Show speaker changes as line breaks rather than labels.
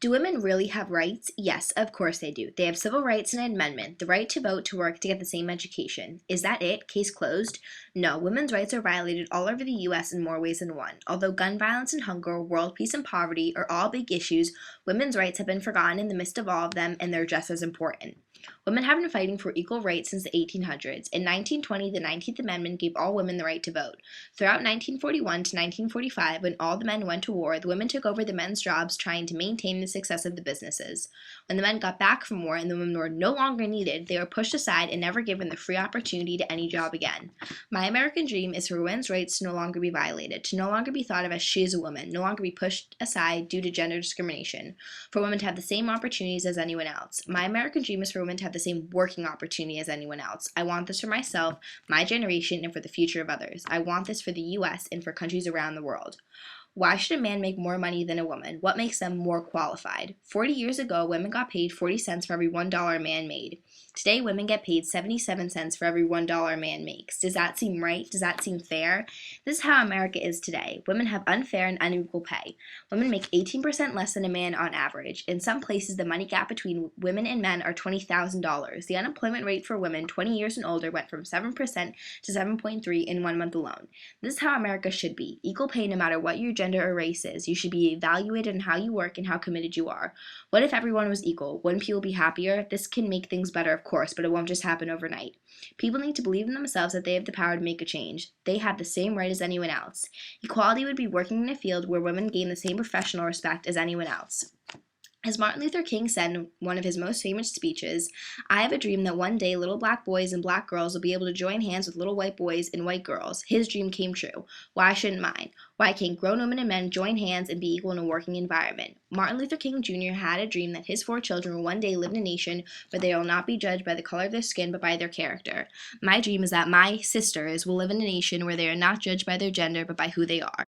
Do women really have rights? Yes, of course they do. They have civil rights and an amendment, the right to vote, to work, to get the same education. Is that it? Case closed? No, women's rights are violated all over the U.S. in more ways than one. Although gun violence and hunger, world peace and poverty are all big issues, women's rights have been forgotten in the midst of all of them, and they're just as important. Women have been fighting for equal rights since the 1800s. In 1920, the 19th Amendment gave all women the right to vote. Throughout 1941 to 1945, when all the men went to war, the women took over the men's jobs, trying to maintain the success of the businesses. When the men got back from war and the women were no longer needed, they were pushed aside and never given the free opportunity to any job again. My American dream is for women's rights to no longer be violated, to no longer be thought of as she is a woman, no longer be pushed aside due to gender discrimination, for women to have the same opportunities as anyone else. My American dream is for women to have the same working opportunity as anyone else. I want this for myself, my generation, and for the future of others. I want this for the U.S. and for countries around the world. Why should a man make more money than a woman? What makes them more qualified? 40 years ago, women got paid 40 cents for every $1 a man made. Today, women get paid 77 cents for every $1 a man makes. Does that seem right? Does that seem fair? This is how America is today. Women have unfair and unequal pay. Women make 18% less than a man on average. In some places, the money gap between women and men are $20,000. The unemployment rate for women 20 years and older went from 7% to 7.3% in 1 month alone. This is how America should be. Equal pay no matter what your gender or race is. You should be evaluated on how you work and how committed you are. What if everyone was equal? Wouldn't people be happier? This can make things better, of course, but it won't just happen overnight. People need to believe in themselves that they have the power to make a change. They have the same right as anyone else. Equality would be working in a field where women gain the same professional respect as anyone else. As Martin Luther King said in one of his most famous speeches, I have a dream that one day little black boys and black girls will be able to join hands with little white boys and white girls. His dream came true. Why shouldn't mine? Why can't grown women and men join hands and be equal in a working environment? Martin Luther King Jr. had a dream that his 4 children will one day live in a nation where they will not be judged by the color of their skin but by their character. My dream is that my sisters will live in a nation where they are not judged by their gender but by who they are.